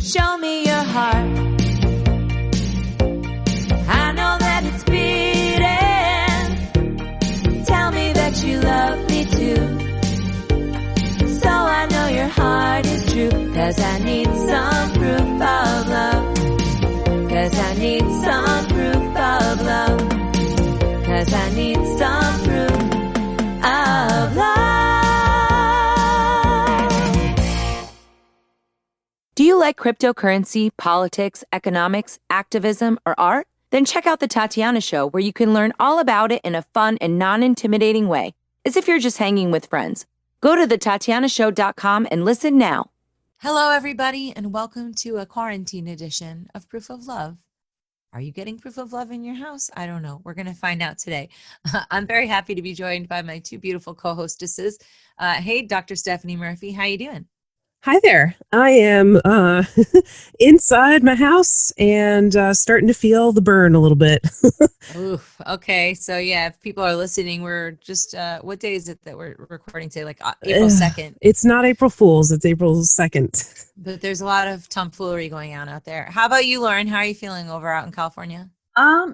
Show me your heart. I know that it's beating. Tell me that you love me too. So I know your heart is true. 'Cause I need some proof of love. 'Cause I need some proof of love. 'Cause I need some proof of love. Do you like cryptocurrency, politics, economics, activism, or art? Then check out The Tatiana Show, where you can learn all about it in a fun and non-intimidating way, as if you're just hanging with friends. Go to thetatianashow.com and listen now. Hello, everybody, and welcome to a quarantine edition of Proof of Love. Are you getting proof of love in your house? I don't know. We're going to find out today. I'm very happy to be joined by my two beautiful co-hostesses. Hey, Dr. Stephanie Murphy, how you doing? Hi there. I am inside my house and starting to feel the burn a little bit. Oof. Okay. So yeah, if people are listening, we're just, what day is it that we're recording today? Like April 2nd. It's not April Fool's. It's April 2nd. But there's a lot of tomfoolery going on out there. How about you, Lauren? How are you feeling over out in California?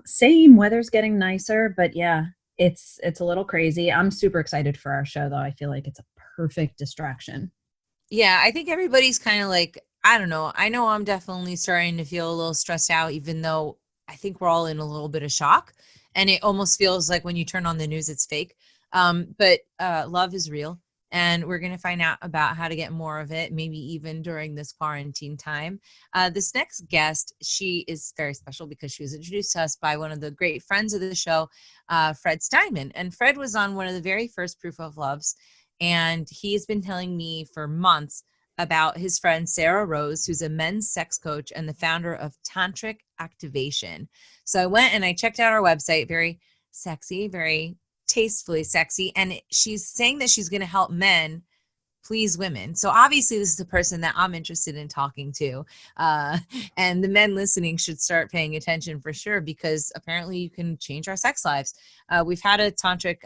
Same. Weather's getting nicer, but yeah, it's a little crazy. I'm super excited for our show, though. I feel like it's a perfect distraction. Yeah, I think everybody's kind of like, I don't know. I know I'm definitely starting to feel a little stressed out, even though I think we're all in a little bit of shock. And it almost feels like when you turn on the news, it's fake. But love is real. And we're going to find out about how to get more of it, maybe even during this quarantine time. This next guest, she is very special because she was introduced to us by one of the great friends of the show, Fred Steinman. And Fred was on one of the very first Proof of Loves. And he's been telling me for months about his friend, Sarrah Rose, who's a men's sex coach and the founder of Tantric Activation. So I went and I checked out our website, very sexy, very tastefully sexy. And she's saying that she's going to help men please women. So obviously this is a person that I'm interested in talking to. And the men listening should start paying attention for sure, because apparently you can change our sex lives. We've had a tantric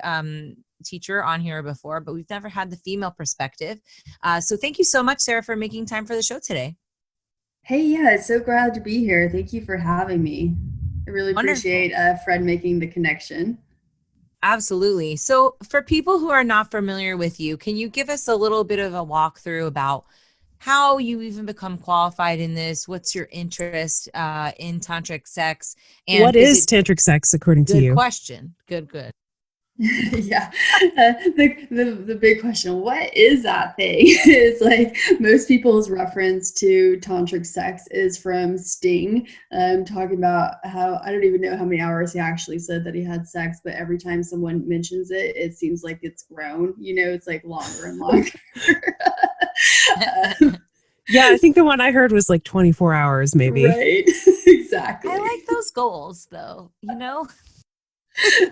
teacher on here before, but we've never had the female perspective. So thank you so much, Sarrah, for making time for the show today. Hey, yeah, so glad to be here. Thank you for having me. I really appreciate Fred making the connection. Absolutely. So for people who are not familiar with you, can you give us a little bit of a walkthrough about how you even become qualified in this? What's your interest in tantric sex? And what is tantric sex according to you? Good question. Good. Yeah, the big question, what is that thing? It's like most people's reference to tantric sex is from Sting, talking about how, I don't even know how many hours he actually said that he had sex, but every time someone mentions it, it seems like it's grown, it's like longer and longer. Yeah, I think the one I heard was like 24 hours maybe. Right, exactly. I like those goals though,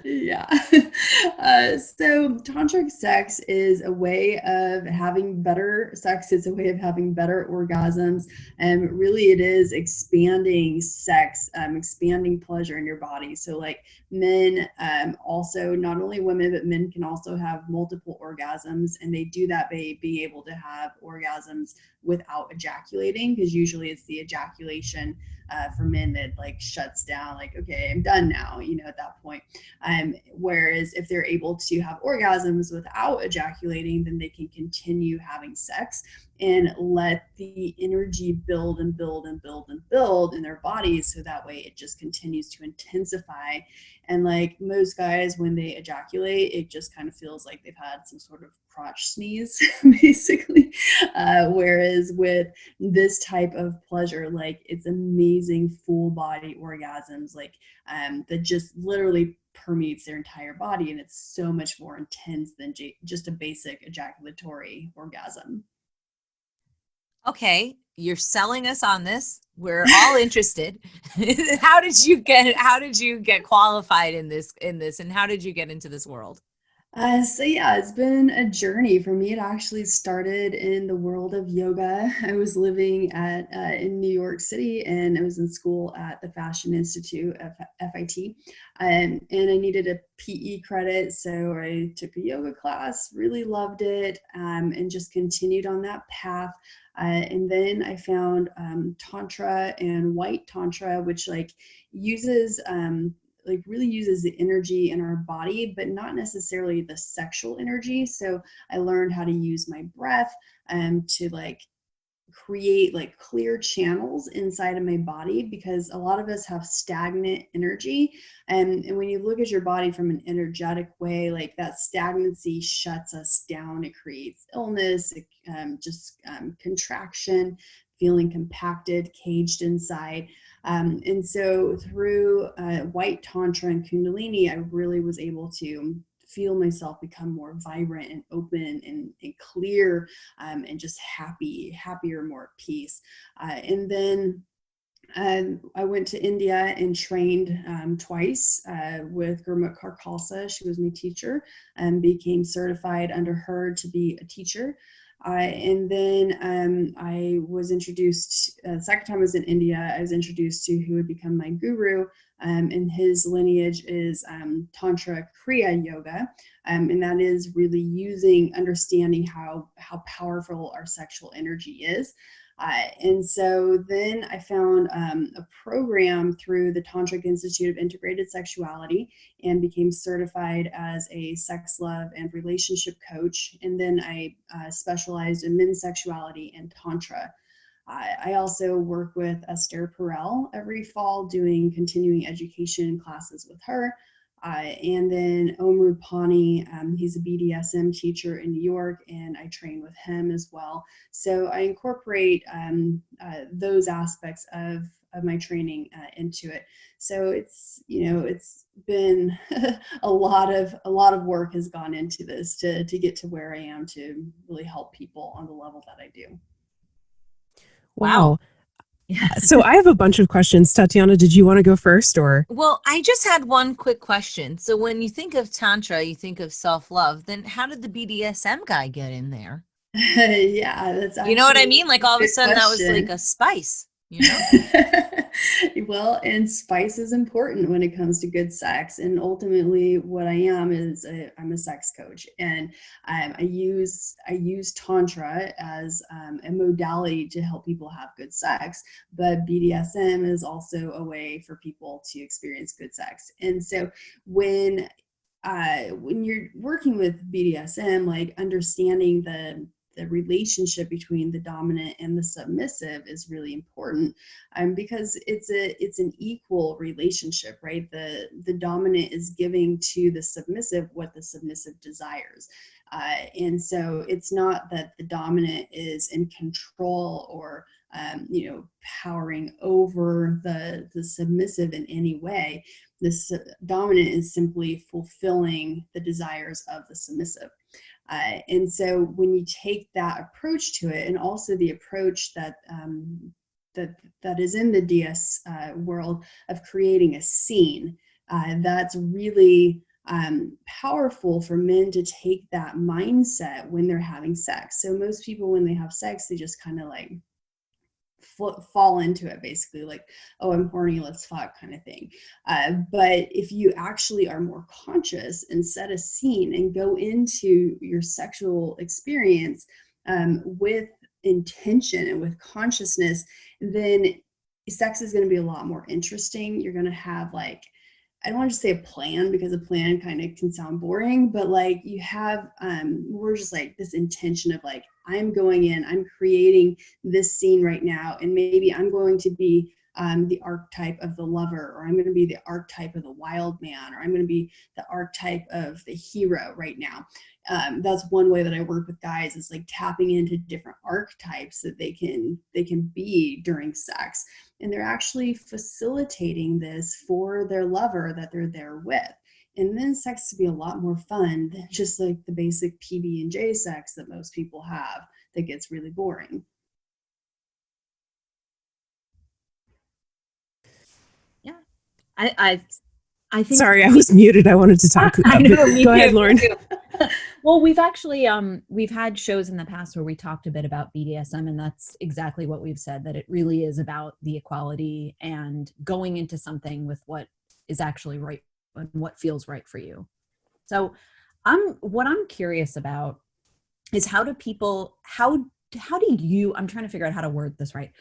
Yeah. So tantric sex is a way of having better sex. It's a way of having better orgasms. And really it is expanding sex, expanding pleasure in your body. So like men, also not only women, but men can also have multiple orgasms. And they do that by being able to have orgasms without ejaculating, because usually it's the ejaculation for men that like shuts down, like, okay, I'm done now, at that point. Whereas if they're able to have orgasms without ejaculating, then they can continue having sex and let the energy build and build and build and build in their bodies. So that way it just continues to intensify. And like most guys, when they ejaculate, it just kind of feels like they've had some sort of crotch sneeze, basically. Whereas with this type of pleasure, like it's amazing full body orgasms, like that just literally permeates their entire body. And it's so much more intense than just a basic ejaculatory orgasm. Okay, you're selling us on this. We're all interested. How did you get qualified in this, and how did you get into this world? So yeah, it's been a journey for me. It actually started in the world of yoga. I was living at in New York City, and I was in school at the Fashion Institute of FIT, and I needed a PE credit, so I took a yoga class. Really loved it, and just continued on that path. And then I found Tantra and White Tantra, which like uses like really uses the energy in our body, but not necessarily the sexual energy. So I learned how to use my breath to like create like clear channels inside of my body, because a lot of us have stagnant energy. And when you look at your body from an energetic way, like that stagnancy shuts us down. It creates illness, contraction, feeling compacted, caged inside. And so through White Tantra and Kundalini, I really was able to feel myself become more vibrant and open and clear, and just happier, more at peace. And then I went to India and trained twice with Gurmukh Khalsa. She was my teacher, and became certified under her to be a teacher. And then I was introduced, the second time I was in India, I was introduced to who would become my guru, and his lineage is Tantra Kriya Yoga. And that is really understanding how powerful our sexual energy is. And so then I found a program through the Tantric Institute of Integrated Sexuality, and became certified as a sex, love, and relationship coach. And then I specialized in men's sexuality and Tantra. I also work with Esther Perel every fall, doing continuing education classes with her. And then Om Rupani, he's a BDSM teacher in New York, and I train with him as well. So I incorporate those aspects of my training into it. So it's been a lot of work has gone into this to get to where I am, to really help people on the level that I do. Wow. So I have a bunch of questions. Tatiana, did you want to go first, or? Well, I just had one quick question. So when you think of Tantra, you think of self-love. Then how did the BDSM guy get in there? Yeah, that's actually, you know what I mean? Like all of a sudden question. That was like a spice, you know? Well, and spice is important when it comes to good sex. And ultimately what I am is I'm a sex coach, and I use Tantra as a modality to help people have good sex. But BDSM is also a way for people to experience good sex. And so when you're working with BDSM, like understanding the relationship between the dominant and the submissive is really important, because it's an equal relationship, right? The dominant is giving to the submissive what the submissive desires. And so it's not that the dominant is in control or powering over the submissive in any way. This dominant is simply fulfilling the desires of the submissive. And so when you take that approach to it, and also the approach that that is in the DS world of creating a scene, that's really powerful for men to take that mindset when they're having sex. So most people, when they have sex, they just kind of like fall into it, basically like, oh, I'm horny, let's fuck, kind of thing. But if you actually are more conscious and set a scene and go into your sexual experience with intention and with consciousness, then sex is going to be a lot more interesting. You're going to have like, I don't want to say a plan, because a plan kind of can sound boring, but like you have, we're just like this intention of like, I'm going in, I'm creating this scene right now, and maybe I'm going to be the archetype of the lover, or I'm going to be the archetype of the wild man, or I'm going to be the archetype of the hero right now. That's one way that I work with guys, is like tapping into different archetypes that they can be during sex. And they're actually facilitating this for their lover that they're there with. And then sex to be a lot more fun than just like the basic PB&J sex that most people have that gets really boring. Yeah. I think. Sorry, I was muted. I wanted to talk. I know, Go ahead, Lauren. Well, we've actually we've had shows in the past where we talked a bit about BDSM, and that's exactly what we've said, that it really is about the equality and going into something with what is actually right and what feels right for you. So what I'm curious about is how do people how do you, I'm trying to figure out how to word this right.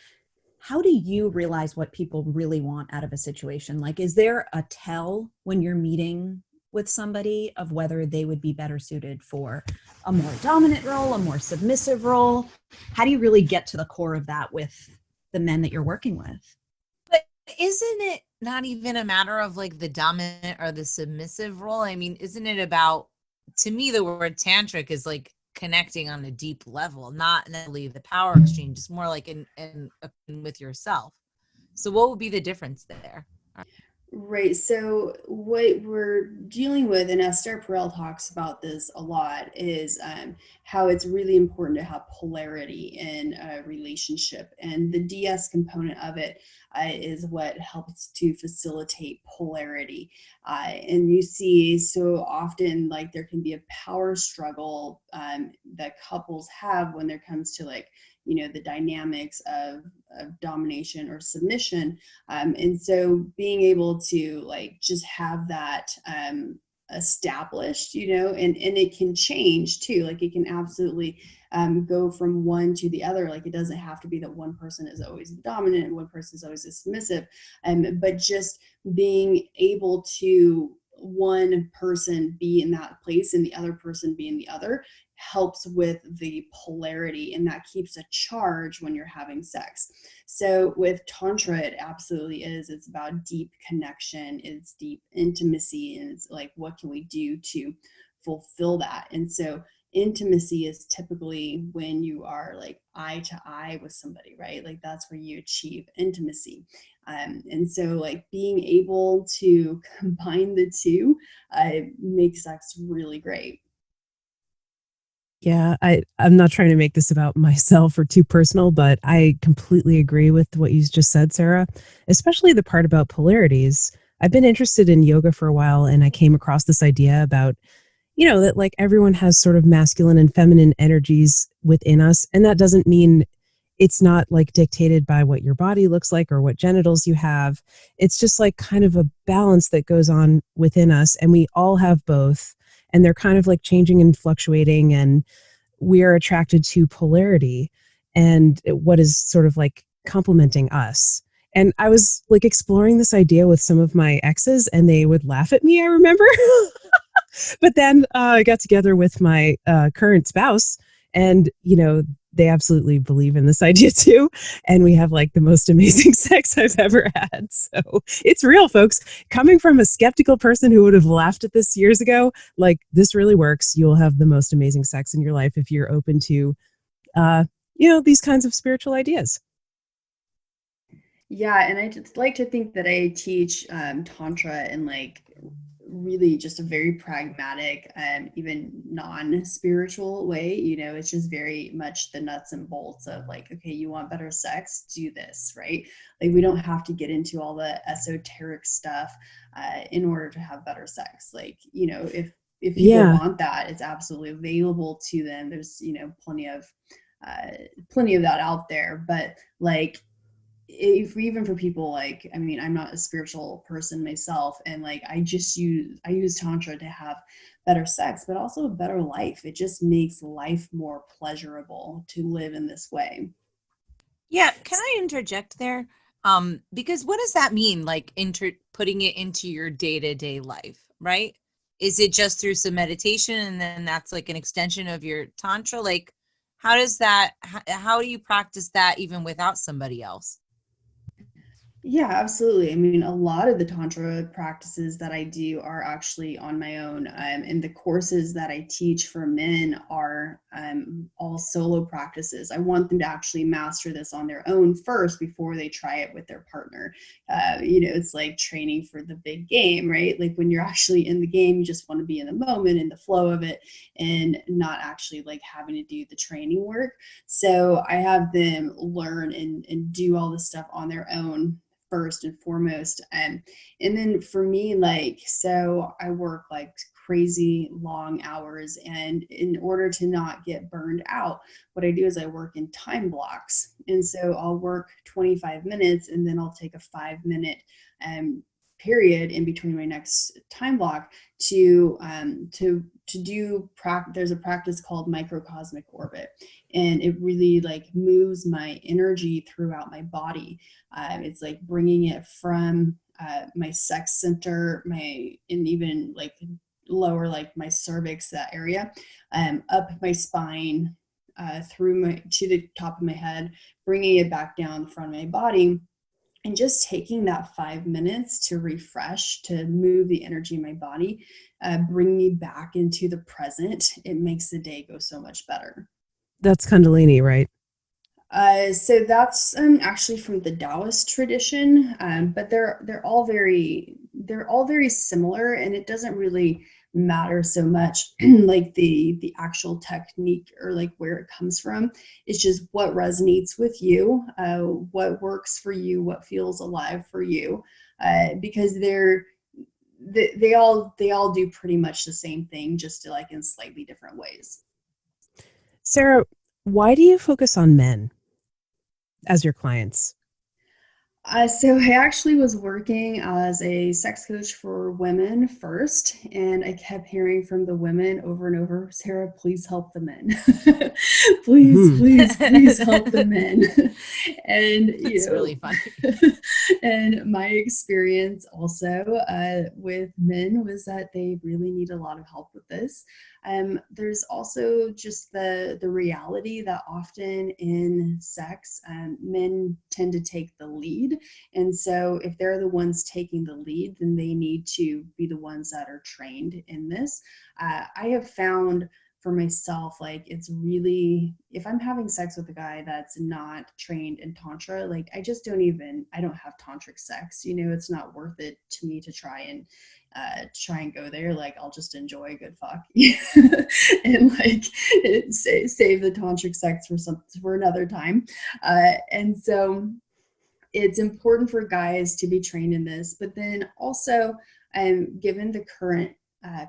How do you realize what people really want out of a situation? Like, is there a tell when you're meeting with somebody of whether they would be better suited for a more dominant role, a more submissive role? How do you really get to the core of that with the men that you're working with? But isn't it not even a matter of like the dominant or the submissive role? I mean, isn't it about, to me, the word tantric is like connecting on a deep level, not necessarily the power exchange. It's more like in with yourself. So what would be the difference there? Right. So what we're dealing with, and Esther Perel talks about this a lot, is how it's really important to have polarity in a relationship. And the DS component of it is what helps to facilitate polarity. And you see so often, like, there can be a power struggle that couples have when there comes to, like, the dynamics of domination or submission. And so being able to, like, just have that established, and it can change too. Like, it can absolutely go from one to the other. Like, it doesn't have to be that one person is always the dominant and one person is always the submissive. But just being able to one person be in that place and the other person be in the other helps with the polarity, and that keeps a charge when you're having sex. So with Tantra, it absolutely is. It's about deep connection, it's deep intimacy, and it's like, what can we do to fulfill that? And so intimacy is typically when you are like eye to eye with somebody, right? Like, that's where you achieve intimacy. And so, like, being able to combine the two makes sex really great. Yeah, I'm not trying to make this about myself or too personal, but I completely agree with what you just said, Sarah, especially the part about polarities. I've been interested in yoga for a while, and I came across this idea about, that like everyone has sort of masculine and feminine energies within us. And that doesn't mean it's not like dictated by what your body looks like or what genitals you have. It's just like kind of a balance that goes on within us. And we all have both. And they're kind of like changing and fluctuating. And we are attracted to polarity and what is sort of like complementing us. And I was like exploring this idea with some of my exes, and they would laugh at me, I remember. But then I got together with my current spouse, and, they absolutely believe in this idea too. And we have like the most amazing sex I've ever had. So it's real, folks. Coming from a skeptical person who would have laughed at this years ago, like, this really works. You'll have the most amazing sex in your life if you're open to, these kinds of spiritual ideas. Yeah, and I just like to think that I teach Tantra in, like, really just a very pragmatic and even non-spiritual way. It's just very much the nuts and bolts of, like, okay, you want better sex, do this, right? Like, we don't have to get into all the esoteric stuff in order to have better sex. Like, if people want that, it's absolutely available to them. There's plenty of that out there. But, like, if even for people, like, I mean, I'm not a spiritual person myself, and, like, I use Tantra to have better sex, but also a better life. It just makes life more pleasurable to live in this way. Yeah, can I interject there? Because what does that mean? Like, putting it into your day-to-day life, right? Is it just through some meditation and then that's like an extension of your Tantra? Like, how does that, how do you practice that even without somebody else? Yeah, absolutely. I mean, a lot of the Tantra practices that I do are actually on my own. And the courses that I teach for men are all solo practices. I want them to actually master this on their own first before they try it with their partner. It's like training for the big game, right? Like, when you're actually in the game, you just want to be in the moment, in the flow of it, and not actually, like, having to do the training work. So I have them learn and do all this stuff on their own first and foremost. And then for me, like, so I work like crazy long hours, and in order to not get burned out, what I do is I work in time blocks. And so I'll work 25 minutes and then I'll take a 5-minute period in between my next time block to do there's a practice called Microcosmic Orbit, and it really like moves my energy throughout my body. It's like bringing it from my sex center, and even like lower, like my cervix, that area, up my spine, through to the top of my head, bringing it back down the front of my body. And just taking that 5 minutes to refresh, to move the energy in my body, bring me back into the present, it makes the day go so much better. That's Kundalini, right? So that's actually from the Taoist tradition, but they're all very similar, and it doesn't really matter so much like the actual technique or like where it comes from. It's just what resonates with you, what works for you, what feels alive for you, because they all do pretty much the same thing, just like in slightly different ways. Sarrah, why do you focus on men as your clients? So I actually was working as a sex coach for women first, and I kept hearing from the women over and over, Sarrah, please help the men. please help the men. And it's really funny. And my experience also with men was that they really need a lot of help with this. There's also just the reality that often in sex, men tend to take the lead. And so if they're the ones taking the lead, then they need to be the ones that are trained in this. I have found for myself, like, it's really, if I'm having sex with a guy that's not trained in Tantra, like, I don't have Tantric sex, it's not worth it to me to try and go there. Like, I'll just enjoy a good fuck and like save the Tantric sex for another time. And so it's important for guys to be trained in this, but then also, given the current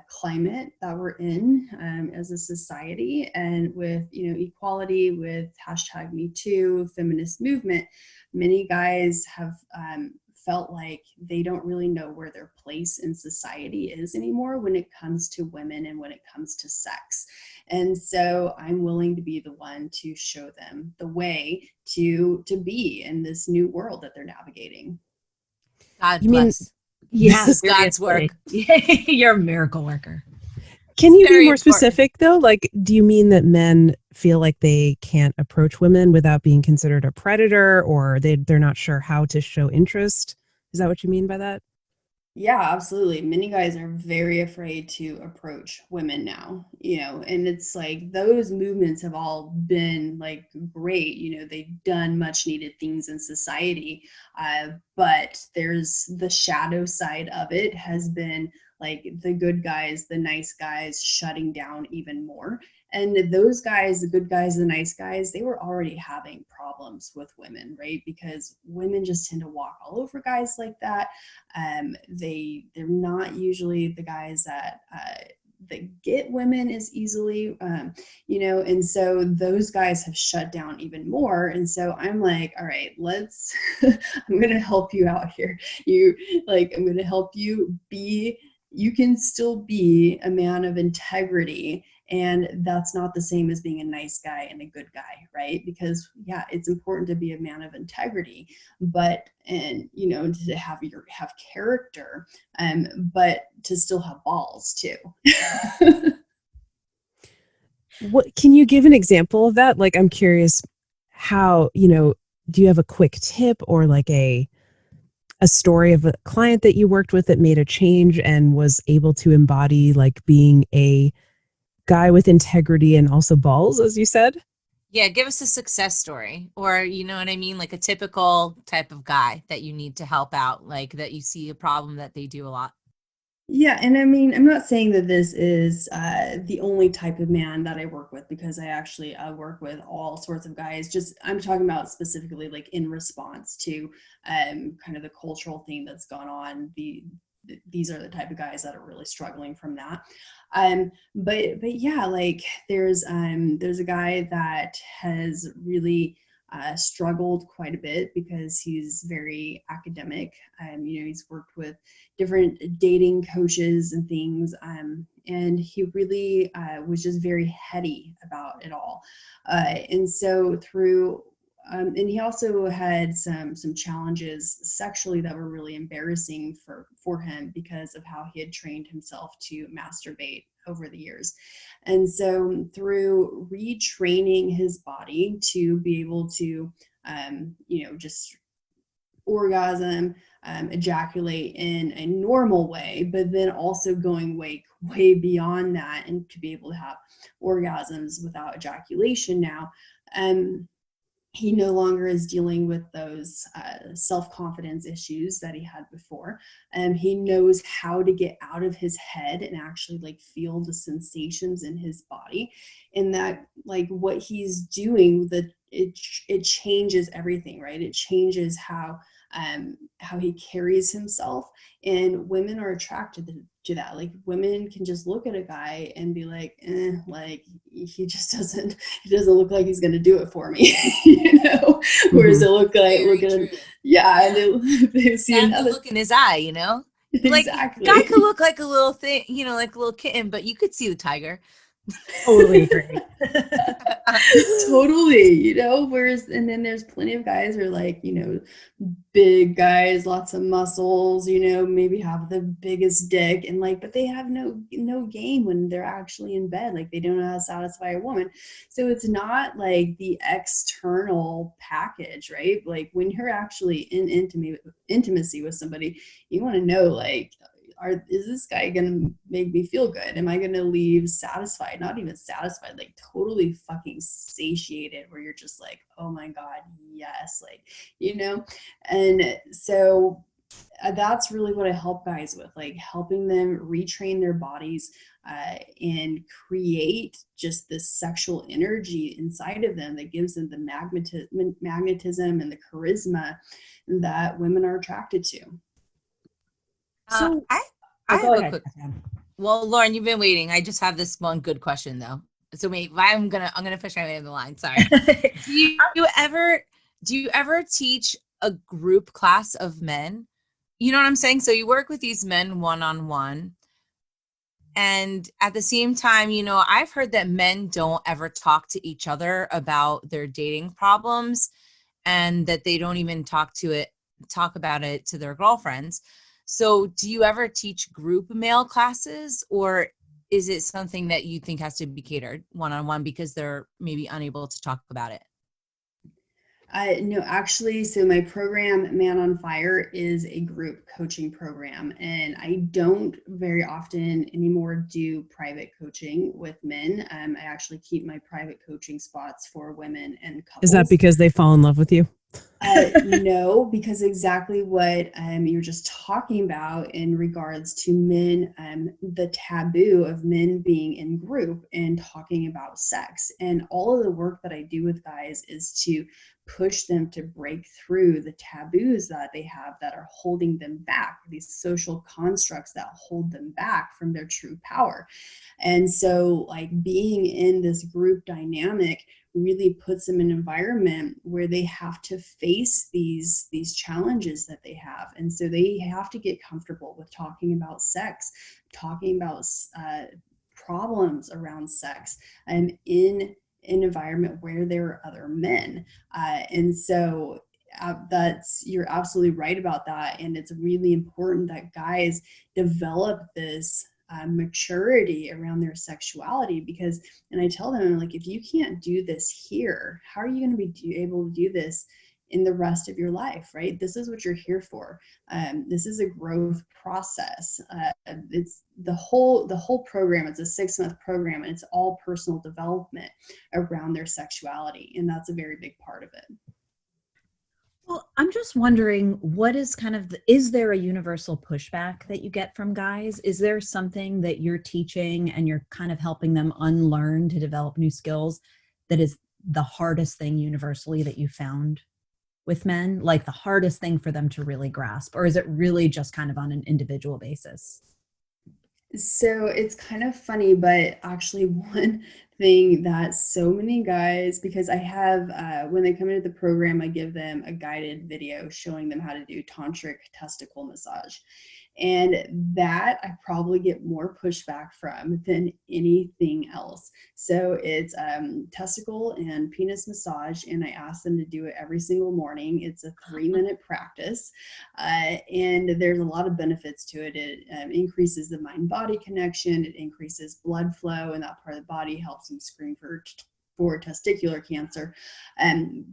climate that we're in as a society, and with equality, with #MeToo, feminist movement, many guys have felt like they don't really know where their place in society is anymore when it comes to women and when it comes to sex. And so I'm willing to be the one to show them the way to be in this new world that they're navigating. God bless. Yes, God's work. You're a miracle worker. Can you be more specific though? Like, do you mean that men feel like they can't approach women without being considered a predator, or they're not sure how to show interest? Is that what you mean by that? Yeah, absolutely. Many guys are very afraid to approach women now, and it's like those movements have all been like great. They've done much needed things in society, but there's the shadow side of it has been like the good guys, the nice guys shutting down even more. And those guys, the good guys, the nice guys, they were already having problems with women, right? Because women just tend to walk all over guys like that. They're not usually the guys that get women as easily, and so those guys have shut down even more. And so I'm like, all right, I'm going to help you out here. I'm going to help you you can still be a man of integrity. And that's not the same as being a nice guy and a good guy, right? Because yeah, it's important to be a man of integrity, to have character, but to still have balls too. What can you give an example of that? Like, I'm curious how, do you have a quick tip or like a story of a client that you worked with that made a change and was able to embody like being a guy with integrity and also balls, as you said? Yeah, give us a success story, or you know what I mean, like a typical type of guy that you need to help out, like that you see a problem that they do a lot. Yeah, and I mean, I'm not saying that this is the only type of man that I work with, because I actually work with all sorts of guys. Just I'm talking about specifically like in response to kind of the cultural thing that's gone on. These are the type of guys that are really struggling from that. But yeah, like there's a guy that has really struggled quite a bit because he's very academic. He's worked with different dating coaches and things. And he really was just very heady about it all. And so and he also had some challenges sexually that were really embarrassing for him because of how he had trained himself to masturbate over the years. And so through retraining his body to be able to, just orgasm, ejaculate in a normal way, but then also going way beyond that and to be able to have orgasms without ejaculation now. He no longer is dealing with those self-confidence issues that he had before. He knows how to get out of his head and actually like feel the sensations in his body, and that like what he's doing, it changes everything, right? It changes how he carries himself, and women are attracted to that. Like women can just look at a guy and be like, like he just doesn't look like he's going to do it for me. Whereas it look at yeah, and they see another look in his eye, like exactly. guy could look like a little thing, like a little kitten, but you could see the tiger. Totally agree. Totally, whereas, and then there's plenty of guys who are like, big guys, lots of muscles, maybe have the biggest dick, and like, but they have no game when they're actually in bed. Like they don't know how to satisfy a woman. So it's not like the external package, right? Like when you're actually in intimacy with somebody, you want to know, like, is this guy gonna make me feel good? Am I gonna leave satisfied? Not even satisfied, like totally fucking satiated, where you're just like, oh my God, yes, like, and so that's really what I help guys with, like helping them retrain their bodies and create just this sexual energy inside of them that gives them the magnetism and the charisma that women are attracted to. So I have a quick. Well, Lauren, you've been waiting. I just have this one good question though. So wait, I'm gonna push my way in the line. Sorry. Do you ever teach a group class of men? You know what I'm saying? So you work with these men one-on-one, and at the same time, I've heard that men don't ever talk to each other about their dating problems, and that they don't even talk about it to their girlfriends. So do you ever teach group male classes, or is it something that you think has to be catered one-on-one because they're maybe unable to talk about it? No, actually, so my program, Man on Fire, is a group coaching program, and I don't very often anymore do private coaching with men. I actually keep my private coaching spots for women and couples. Is that because they fall in love with you? No, because exactly what you're just talking about in regards to men, the taboo of men being in group and talking about sex. And all of the work that I do with guys is to push them to break through the taboos that they have that are holding them back, these social constructs that hold them back from their true power. And so like being in this group dynamic really puts them in an environment where they have to face these challenges that they have. And so they have to get comfortable with talking about sex, talking about problems around sex, and in an environment where there are other men. And so you're absolutely right about that. And it's really important that guys develop this maturity around their sexuality, because, and I tell them, like, if you can't do this here, how are you going to be able to do this in the rest of your life, right? This is what you're here for. This is a growth process. It's the whole program. It's a 6-month program, and it's all personal development around their sexuality. And that's a very big part of it. Well, I'm I'm just wondering, what is kind of is there a universal pushback that you get from guys? Is there something that you're teaching and you're kind of helping them unlearn to develop new skills that is the hardest thing universally that you found with men, like the hardest thing for them to really grasp? Or is it really just kind of on an individual basis? So it's kind of funny, but actually, one thing that so many guys, because I have, when they come into the program, I give them a guided video showing them how to do tantric testicle massage. And that I probably get more pushback from than anything else. So it's testicle and penis massage, and I ask them to do it every single morning. It's a 3-minute practice, and there's a lot of benefits to it. It increases the mind-body connection. It increases blood flow in that part of the body, helps them screen for testicular cancer.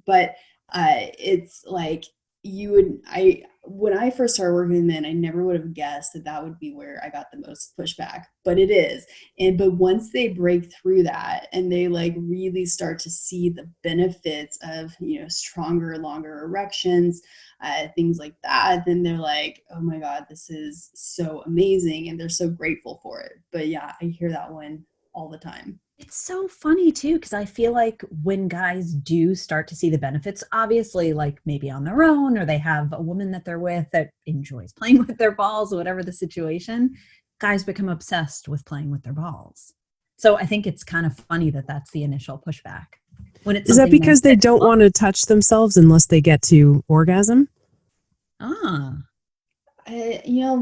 But it's like, when I first started working with men, I never would have guessed that that would be where I got the most pushback, but it is. But once they break through that and they like really start to see the benefits of, stronger, longer erections, things like that, then they're like, oh my God, this is so amazing. And they're so grateful for it. But yeah, I hear that one all the time. It's so funny too, because I feel like when guys do start to see the benefits, obviously, like maybe on their own, or they have a woman that they're with that enjoys playing with their balls, or whatever the situation, guys become obsessed with playing with their balls. So I think it's kind of funny that that's the initial pushback. When it's Is that because they don't want to touch themselves unless they get to orgasm?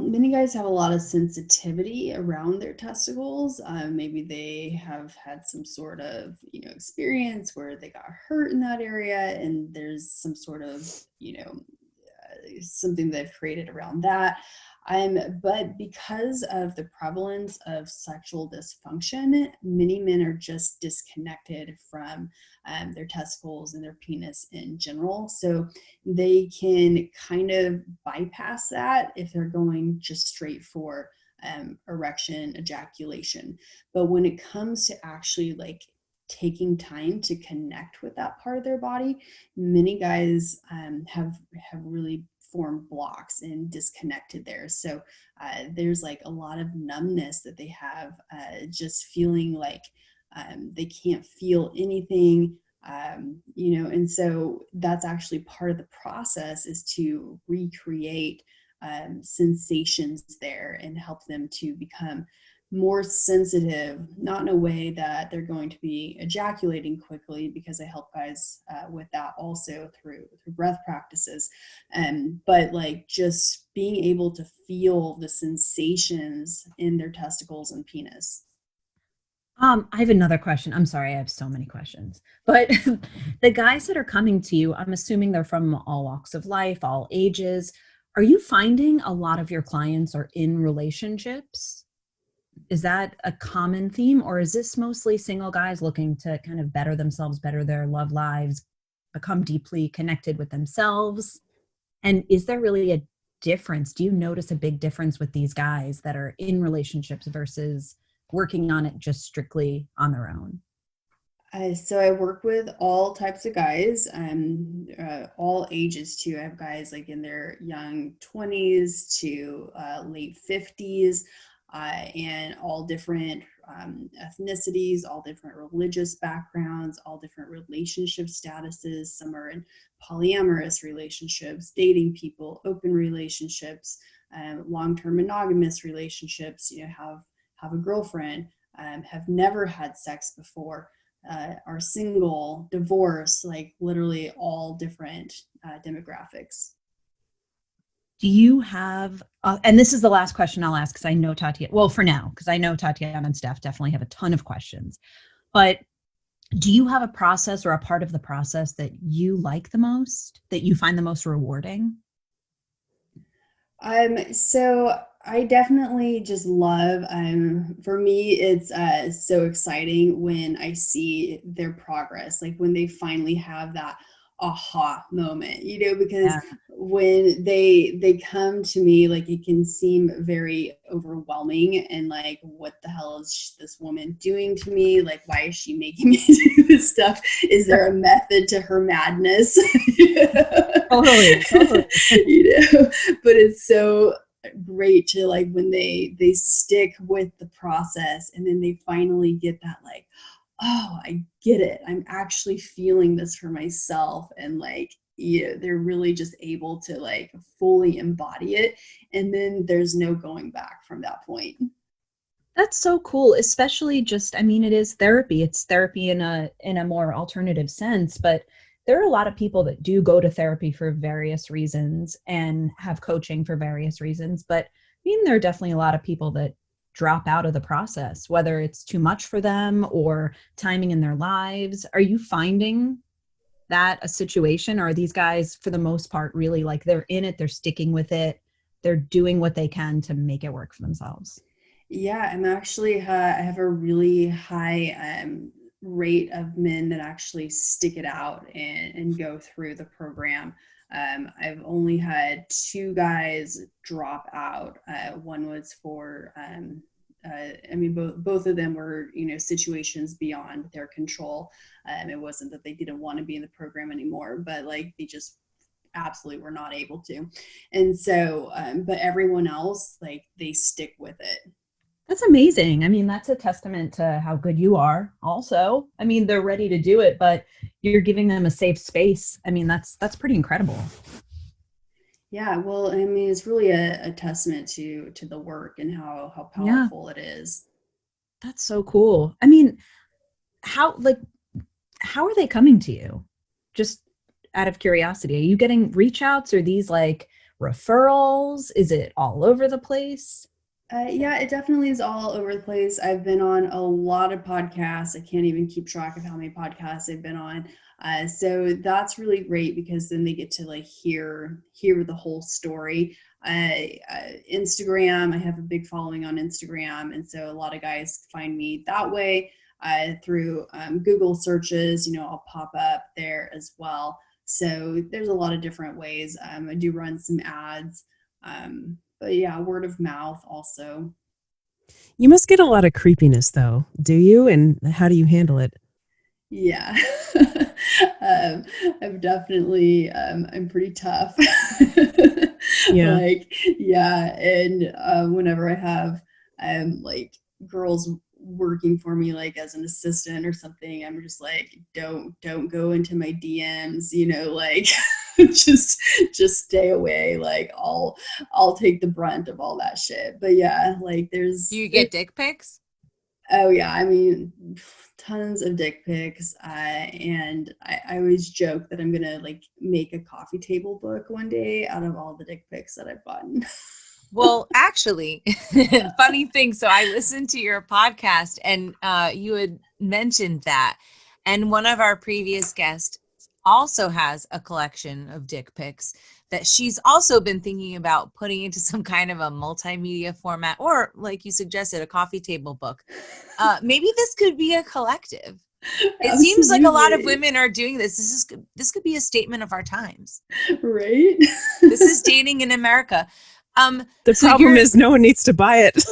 Many guys have a lot of sensitivity around their testicles. Maybe they have had some sort of, experience where they got hurt in that area, and there's some sort of, something they've created around that. But because of the prevalence of sexual dysfunction, many men are just disconnected from their testicles and their penis in general. So they can kind of bypass that if they're going just straight for erection, ejaculation. But when it comes to actually like taking time to connect with that part of their body, many guys have really formed blocks and disconnected there. So there's like a lot of numbness that they have, just feeling like they can't feel anything, and so that's actually part of the process, is to recreate sensations there and help them to become more sensitive, not in a way that they're going to be ejaculating quickly, because I help guys with that also through breath practices, but like just being able to feel the sensations in their testicles and penis. I have another question. I'm sorry, I have so many questions. But the guys that are coming to you, I'm assuming they're from all walks of life, all ages. Are you finding a lot of your clients are in relationships? Is that a common theme, or is this mostly single guys looking to kind of better themselves, better their love lives, become deeply connected with themselves? And is there really a difference? Do you notice a big difference with these guys that are in relationships versus working on it just strictly on their own? So I work with all types of guys, all ages too. I have guys like in their young 20s to late 50s, and all different ethnicities, all different religious backgrounds, all different relationship statuses. Some are in polyamorous relationships, dating people, open relationships, long-term monogamous relationships, have a girlfriend, have never had sex before, are single, divorced, like literally all different demographics. Do you have, and this is the last question I'll ask, because I know Tatiana, well, for now, because I know Tatiana and Steph definitely have a ton of questions, but do you have a process or a part of the process that you like the most, that you find the most rewarding? So I definitely just love, for me, it's so exciting when I see their progress, like when they finally have that aha moment, you know, because Yeah. when they come to me, like it can seem very overwhelming and like, what the hell is this woman doing to me? Like, why is she making me do this stuff? Is there a method to her madness? Totally. You know, but it's so great to like when they stick with the process and then they finally get that like, oh, I get it. I'm actually feeling this for myself. And like, yeah, they're really just able to like fully embody it. And then there's no going back from that point. That's so cool, especially just, I mean, it is therapy. It's therapy in a more alternative sense, but there are a lot of people that do go to therapy for various reasons and have coaching for various reasons. But I mean, there are definitely a lot of people that drop out of the process, whether it's too much for them or timing in their lives. Are you finding that a situation? Or are these guys, for the most part, really like they're in it, they're sticking with it, they're doing what they can to make it work for themselves? Yeah, I'm actually, I have a really high rate of men that actually stick it out and go through the program. I've only had 2 guys drop out. One was for, I mean, both of them were, you know, situations beyond their control. It wasn't that they didn't want to be in the program anymore, but like they just absolutely were not able to. And so, but everyone else, like they stick with it. That's amazing. I mean, that's a testament to how good you are also. I mean, they're ready to do it, but you're giving them a safe space. I mean, that's pretty incredible. Yeah, well, I mean, it's really a testament to the work and how powerful it is. That's so cool. I mean, how are they coming to you? Just out of curiosity, are you getting reach outs? Or these like referrals? Is it all over the place? Yeah, it definitely is all over the place. I've been on a lot of podcasts. I can't even keep track of how many podcasts I've been on. So that's really great because then they get to like hear the whole story. Instagram, I have a big following on Instagram, and so a lot of guys find me that way. Through Google searches, you know, I'll pop up there as well. So there's a lot of different ways. I do run some ads. But yeah, word of mouth also. You must get a lot of creepiness though, do you? And how do you handle it? Yeah. I'm definitely, I'm pretty tough. Yeah. Like, yeah. And whenever I have like girls working for me, like as an assistant or something, I'm just like, don't go into my DMs, you know, like just stay away. Like I'll take the brunt of all that shit. But yeah, like Do you get dick pics? oh yeah, I mean, tons of dick pics. And I always joke that I'm gonna like make a coffee table book one day out of all the dick pics that I've gotten. Well, actually, funny thing. So I listened to your podcast and you had mentioned that. And one of our previous guests also has a collection of dick pics that she's also been thinking about putting into some kind of a multimedia format, or like you suggested, a coffee table book. Maybe this could be a collective. It seems like a lot of Absolutely. women are doing this. This could be a statement of our times. Right? This is dating in America. The So problem is no one needs to buy it.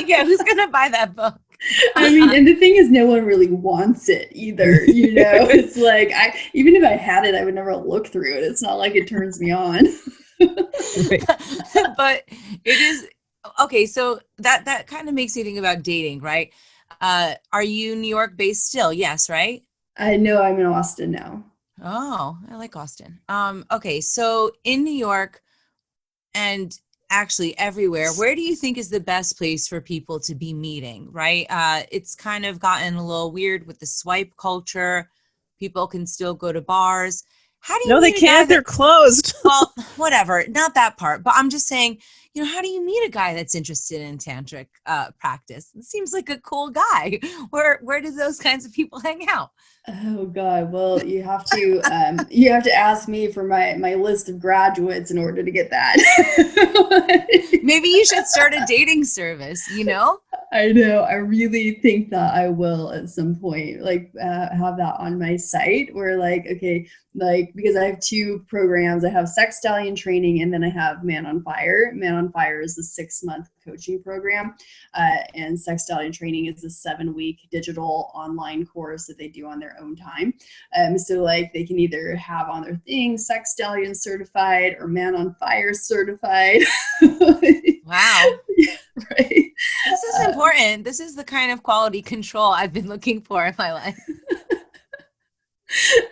yeah, who's gonna buy that book? I mean, and the thing is, no one really wants it either. You know, it's like even if I had it, I would never look through it. It's not like it turns me on. Right. But it is okay. So that kind of makes me think about dating, right? Are you New York based still? Yes, right? I know I'm in Austin now. Oh, I like Austin. Okay, so in New York and actually everywhere, where do you think is the best place for people to be meeting, right? It's kind of gotten a little weird with the swipe culture. People can still go to bars. How do you No, they meet a guy can't. They're that, closed. well, whatever, not that part, but I'm just saying, you know, how do you meet a guy that's interested in tantric practice? It seems like a cool guy. Where do those kinds of people hang out? Oh God. Well, you have to ask me for my list of graduates in order to get that. Maybe you should start a dating service, you know? I know. I really think that I will at some point, like, have that on my site where, like, okay, like, because I have two programs. I have Sex Stallion training, and then I have Man on Fire. Man on Fire is a 6-month coaching program, and Sex Stallion training is a 7-week digital online course that they do on their own time. So, like, they can either have on their thing Sex Stallion certified or Man on Fire certified. Wow. Right. This is important. This is the kind of quality control I've been looking for in my life.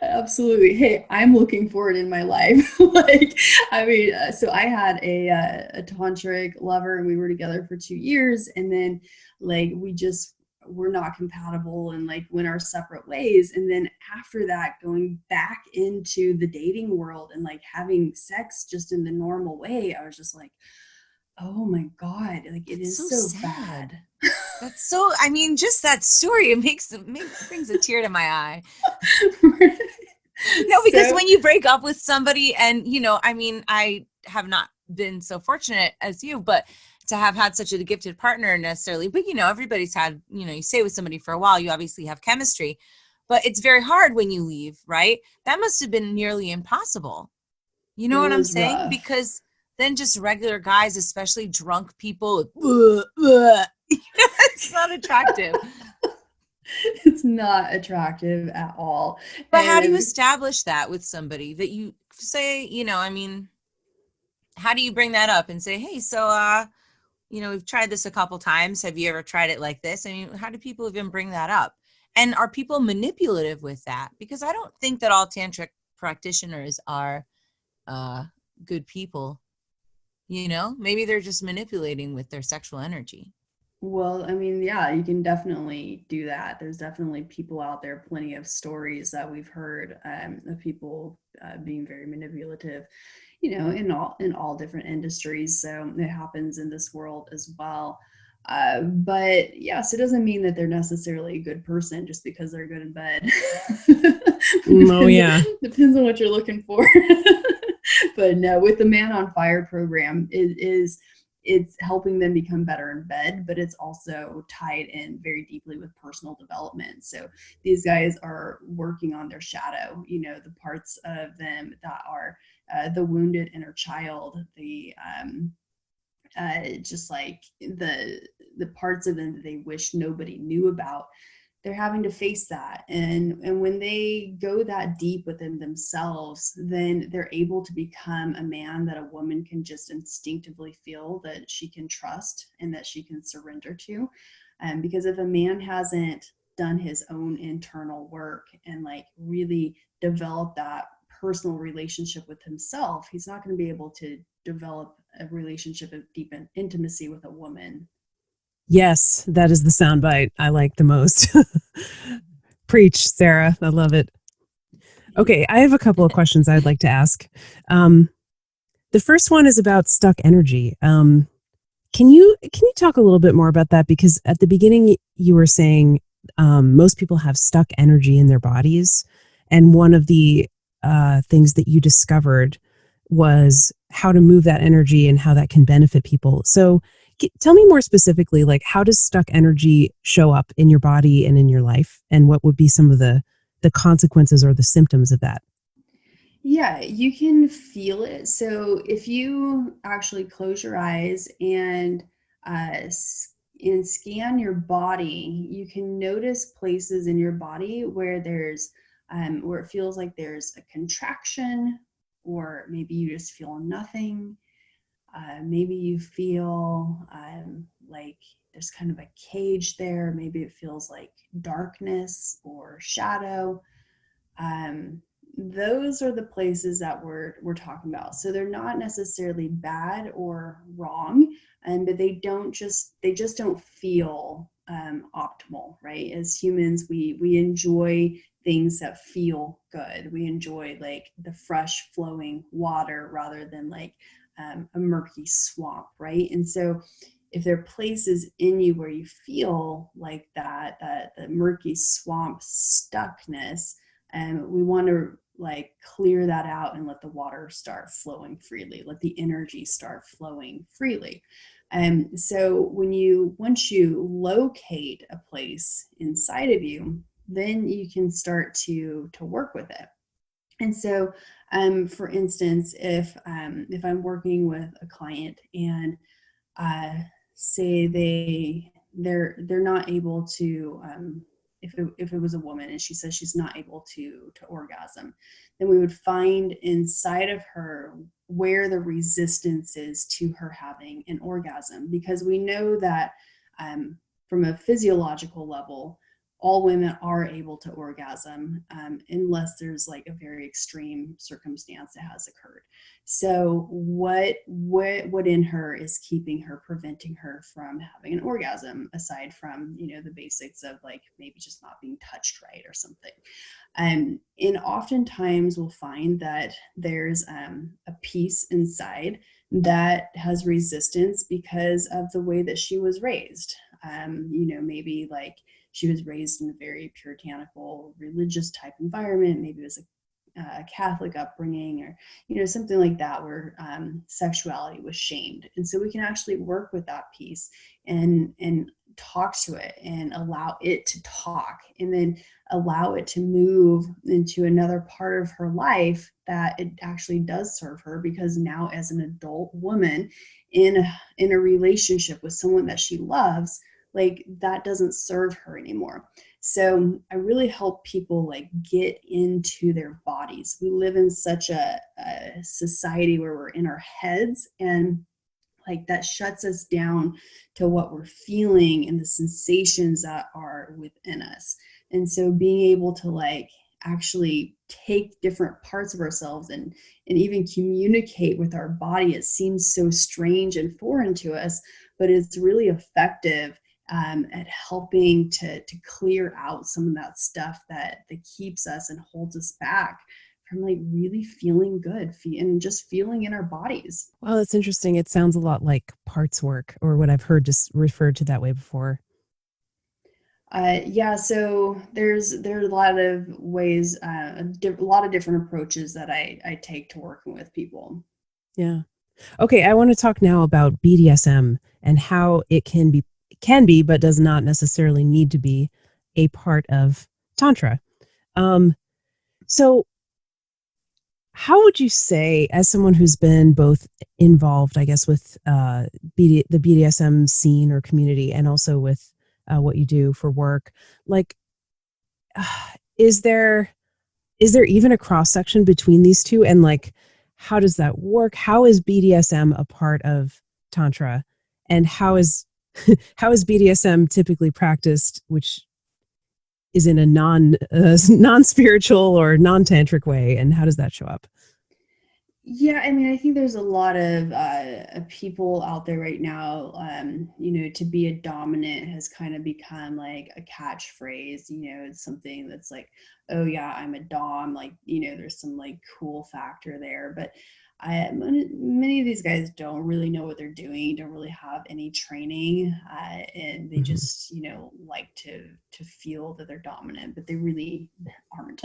Absolutely. Hey, I'm looking for it in my life. Like, I mean, so I had a tantric lover, and we were together for 2 years, and then, like, we just were not compatible and, like, went our separate ways. And then after that, going back into the dating world and, like, having sex just in the normal way, I was just like, oh my God, like, it is so bad. That's so, I mean, just that story, it brings a tear to my eye. No, because when you break up with somebody and, you know, I mean, I have not been so fortunate as you, but to have had such a gifted partner necessarily, but, you know, everybody's had, you know, you stay with somebody for a while, you obviously have chemistry, but it's very hard when you leave, right? That must have been nearly impossible. You know what I'm saying? Rough. Because then just regular guys, especially drunk people, it's not attractive. It's not attractive at all. But how do you establish that with somebody that you say, you know, I mean, how do you bring that up and say, hey, so, you know, we've tried this a couple times. Have you ever tried it like this? I mean, how do people even bring that up? And are people manipulative with that? Because I don't think that all tantric practitioners are good people. You know, maybe they're just manipulating with their sexual energy. Well, I mean, yeah, you can definitely do that. There's definitely people out there, plenty of stories that we've heard of people being very manipulative, you know, in all different industries. So it happens in this world as well. But yes, it doesn't mean that they're necessarily a good person just because they're good in bed. Oh, yeah. Depends on what you're looking for. But no, with the Man on Fire program, it's helping them become better in bed, but it's also tied in very deeply with personal development. So these guys are working on their shadow, you know, the parts of them that are the wounded inner child, the just like the parts of them that they wish nobody knew about. They're having to face that, and when they go that deep within themselves, then they're able to become a man that a woman can just instinctively feel that she can trust and that she can surrender to. Because if a man hasn't done his own internal work and, like, really develop that personal relationship with himself, he's not going to be able to develop a relationship of deep intimacy with a woman. Yes, that is the soundbite I like the most. Preach, Sarah. I love it. Okay, I have a couple of questions I'd like to ask. The first one is about stuck energy. Can you talk a little bit more about that? Because at the beginning you were saying most people have stuck energy in their bodies, and one of the things that you discovered was how to move that energy and how that can benefit people. So tell me more specifically, like, how does stuck energy show up in your body and in your life, and what would be some of the consequences or the symptoms of that? Yeah, you can feel it. So if you actually close your eyes and scan your body, you can notice places in your body where there's where it feels like there's a contraction, or maybe you just feel nothing. Maybe you feel like there's kind of a cage there. Maybe it feels like darkness or shadow. Those are the places that we're talking about. So they're not necessarily bad or wrong, but they just don't feel optimal, right? As humans, we enjoy things that feel good. We enjoy, like, the fresh flowing water rather than, like, a murky swamp, right? And so if there are places in you where you feel like that the murky swamp stuckness, we want to like clear that out and let the water start flowing freely, let the energy start flowing freely. And so once you locate a place inside of you, then you can start to work with it. And so, for instance, if I'm working with a client and say they're not able to, if it was a woman and she says she's not able to orgasm, then we would find inside of her where the resistance is to her having an orgasm, because we know that from a physiological level, all women are able to orgasm, unless there's like a very extreme circumstance that has occurred. So what in her is keeping her, preventing her from having an orgasm, aside from, the basics of like maybe just not being touched right or something? And oftentimes we'll find that there's a piece inside that has resistance because of the way that she was raised. Maybe like she was raised in a very puritanical, religious type environment. Maybe it was a Catholic upbringing, or something like that, where sexuality was shamed. And so we can actually work with that piece and talk to it and allow it to talk, and then allow it to move into another part of her life that it actually does serve her, because now as an adult woman in a relationship with someone that she loves, like that doesn't serve her anymore. So I really help people like get into their bodies. We live in such a society where we're in our heads, and like that shuts us down to what we're feeling and the sensations that are within us. And so being able to like actually take different parts of ourselves and even communicate with our body, it seems so strange and foreign to us, but it's really effective at helping to clear out some of that stuff that keeps us and holds us back from like really feeling good and just feeling in our bodies. Wow, that's interesting. It sounds a lot like parts work, or what I've heard just referred to that way before. Yeah, so there's a lot of ways, a lot of different approaches that I take to working with people. Yeah. Okay, I want to talk now about BDSM and how it can be, but does not necessarily need to be a part of Tantra. So how would you say, as someone who's been both involved, I guess, with the BDSM scene or community, and also with what you do for work, like, is there even a cross section between these two? And like, how does that work? How is BDSM a part of Tantra? And how is BDSM typically practiced, which is in a non-spiritual or non-tantric way, and how does that show up? Yeah, I mean, I think there's a lot of people out there right now, to be a dominant has kind of become like a catchphrase. It's something that's like, oh yeah, I'm a dom, like, there's some like cool factor there. But many of these guys don't really know what they're doing, don't really have any training, and they just, like to feel that they're dominant, but they really aren't.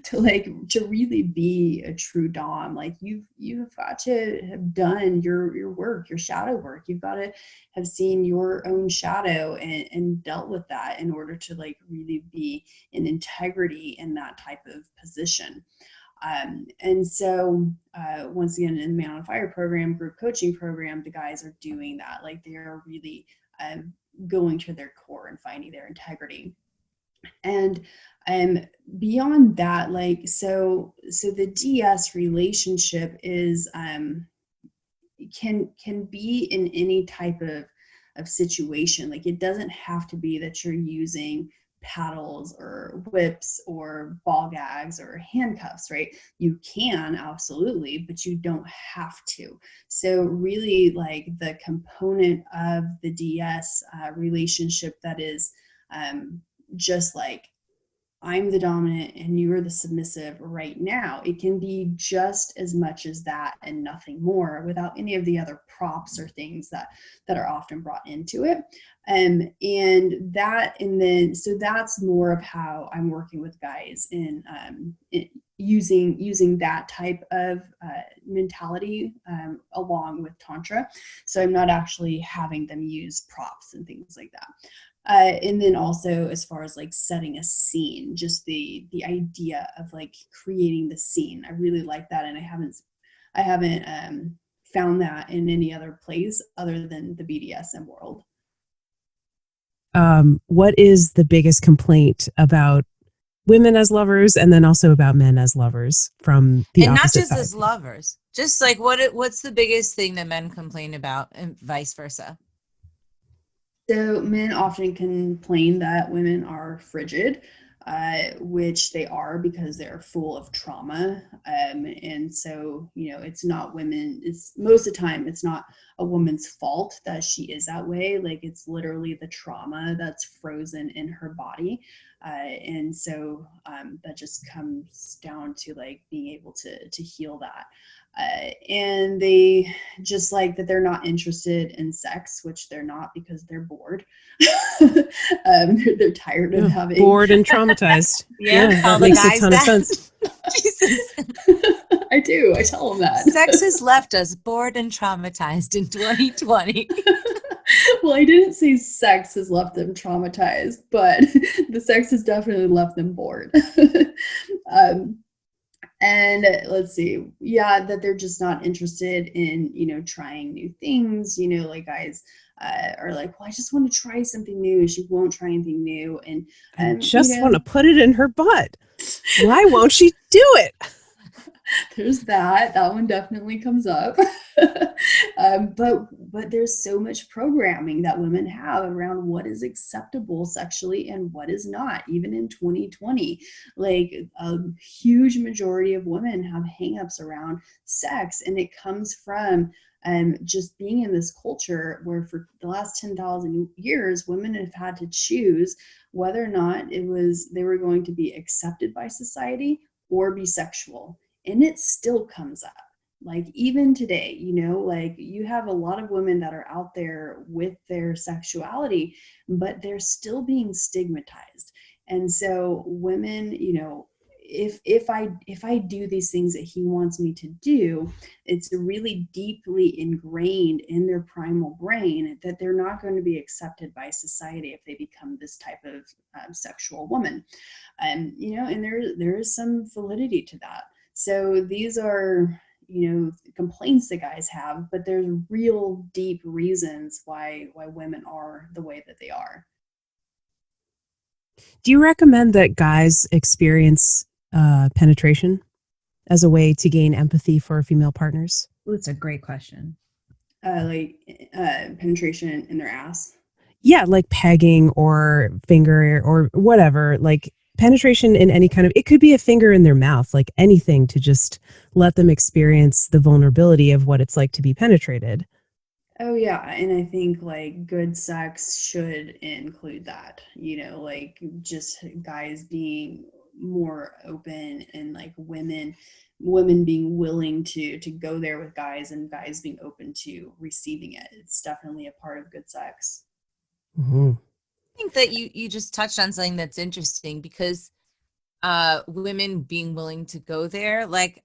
to really be a true dom, like you've got to have done your work, your shadow work. You've got to have seen your own shadow and dealt with that in order to like really be in integrity in that type of position. And so once again, in the Man on Fire program, group coaching program, the guys are doing that. Like they are really going to their core and finding their integrity. And beyond that, like, so the DS relationship is can be in any type of situation. Like it doesn't have to be that you're using paddles or whips or ball gags or handcuffs, right? You can absolutely, but you don't have to. So really, like the component of the DS relationship that is just like, I'm the dominant and you are the submissive right now, it can be just as much as that and nothing more, without any of the other props or things that are often brought into it. And then so that's more of how I'm working with guys in using that type of mentality along with Tantra. So I'm not actually having them use props and things like that. And then also as far as like setting a scene, just the idea of like creating the scene, I really like that, and I haven't found that in any other place other than the BDSM world. What is the biggest complaint about women as lovers, and then also about men as lovers from the and not opposite just side? as lovers, just like what's the biggest thing that men complain about, and vice versa? So men often complain that women are frigid, which they are because they're full of trauma. And so, it's not women. It's most of the time, it's not a woman's fault that she is that way. Like it's literally the trauma that's frozen in her body. And so that just comes down to like being able to heal that. And they just like that they're not interested in sex, which they're not because they're bored. They're tired of having bored and traumatized. That makes a ton of sense. Jesus. I do. I tell them that. Sex has left us bored and traumatized in 2020. Well, I didn't say sex has left them traumatized, but the sex has definitely left them bored. And let's see, that they're just not interested in, trying new things, like guys are like, well, I just want to try something new. She won't try anything new. And I just want to put it in her butt. Why won't she do it? There's that one definitely comes up. But there's so much programming that women have around what is acceptable sexually and what is not, even in 2020. Like a huge majority of women have hangups around sex, and it comes from just being in this culture where for the last 10,000 years, women have had to choose whether or not they were going to be accepted by society or be sexual. And it still comes up. Like even today, like you have a lot of women that are out there with their sexuality, but they're still being stigmatized. And so women, if I do these things that he wants me to do, it's really deeply ingrained in their primal brain that they're not going to be accepted by society if they become this type of sexual woman. And and there is some validity to that. So these are, complaints that guys have, but there's real deep reasons why women are the way that they are. Do you recommend that guys experience penetration as a way to gain empathy for female partners? Ooh, it's a great question. Penetration in their ass? Yeah, like pegging or finger or whatever, like penetration in any kind of, it could be a finger in their mouth, like anything to just let them experience the vulnerability of what it's like to be penetrated. Oh yeah, and I think like good sex should include that, like just guys being more open and like women being willing to go there with guys and guys being open to receiving it. It's definitely a part of good sex. Mm-hmm. I think that you just touched on something that's interesting, because women being willing to go there, like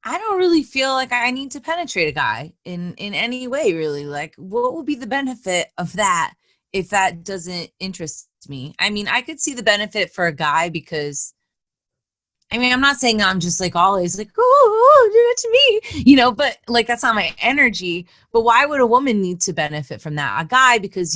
I don't really feel like I need to penetrate a guy in any way, really. Like what will be the benefit of that if that doesn't interest me? I mean, I could see the benefit for a guy because I'm not saying I'm just like always like, oh, do it to me, but like that's not my energy. But why would a woman need to benefit from that? A guy, because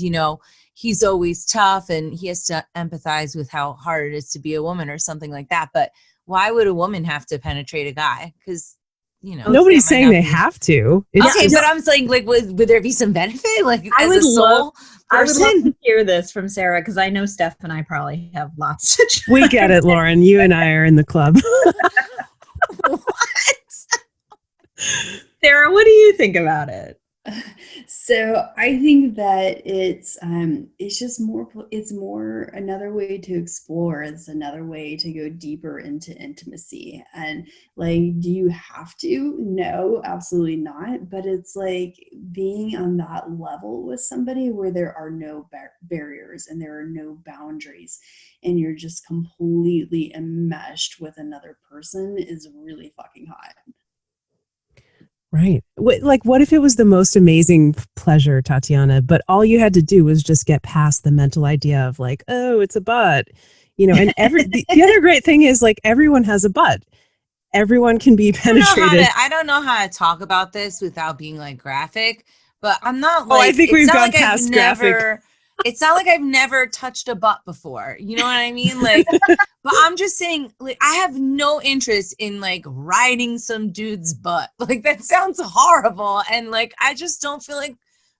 he's always tough and he has to empathize with how hard it is to be a woman or something like that. But why would a woman have to penetrate a guy? Because, nobody's saying they have to. Okay, but I'm saying, like, would there be some benefit? Like, I as would a soul person? I would love to hear this from Sarah, because I know Steph and I probably have lots to try. We get it, Lauren. You and I are in the club. What? Sarah, what do you think about it? So I think that it's just more, it's more another way to explore. It's another way to go deeper into intimacy. And like, do you have to? No, absolutely not. But it's like being on that level with somebody where there are no barriers and there are no boundaries, and you're just completely enmeshed with another person is really fucking hot. Right. What if it was the most amazing pleasure, Tatiana, but all you had to do was just get past the mental idea of like, oh, it's a butt, and the other great thing is like everyone has a butt. Everyone can be penetrated. I don't know how to talk about this without being like graphic, but I'm not Oh, like, I think we've gone past graphic. It's not like I've never touched a butt before. You know what I mean? Like, but I'm just saying, like, I have no interest in like riding some dude's butt. Like, that sounds horrible. And like, I just don't feel like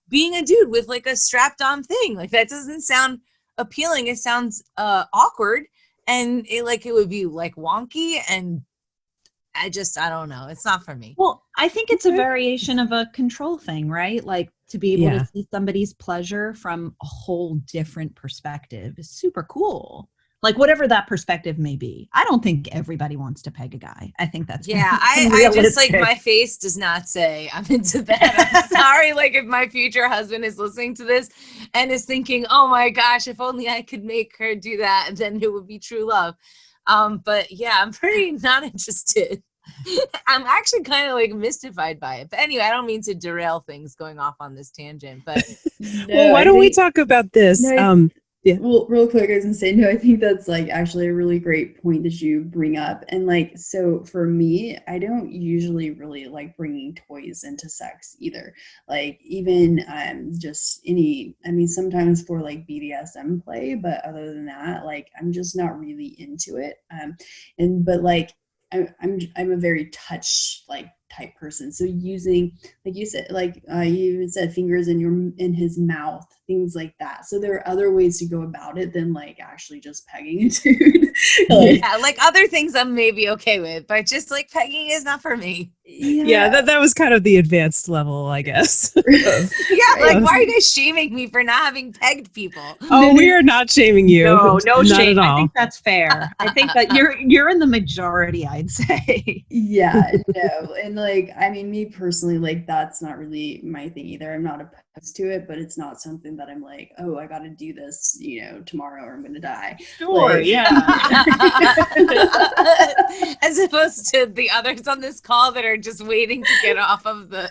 being a dude with like a strapped on thing. Like, that doesn't sound appealing. It sounds awkward. And it would be like wonky. And I don't know. It's not for me. Well, I think it's a variation of a control thing, right? Like to be able to see somebody's pleasure from a whole different perspective is super cool. Like whatever that perspective may be. I don't think everybody wants to peg a guy. I think that's I just like, my face does not say I'm into that. I'm sorry. Like if my future husband is listening to this and is thinking, oh my gosh, if only I could make her do that, then it would be true love. But yeah, I'm pretty not interested. I'm actually kind of like mystified by it. But anyway, I don't mean to derail things going off on this tangent, but well, why don't we talk about this? Yeah. Well, real quick, I was gonna say, no, I think that's like actually a really great point that you bring up. And like, so for me, I don't usually really like bringing toys into sex either. Like even just sometimes for like BDSM play, but other than that, like I'm just not really into it. But like I'm a very touch like type person. So using, like you said, you said fingers in his mouth, things like that. So there are other ways to go about it than like actually just pegging a dude. like other things I'm maybe okay with, but just like pegging is not for me. Yeah, that was kind of the advanced level, I guess. Like why are you guys shaming me for not having pegged people? Oh, we are not shaming you. No shame. At all. I think that's fair. I think that you're in the majority, I'd say. Yeah, no. And like, I mean, me personally, like that's not really my thing either. I'm not opposed to it, but it's not something that I'm like, oh, I got to do this, tomorrow or I'm going to die. Sure, like, yeah. As opposed to the others on this call that are just waiting to get off of the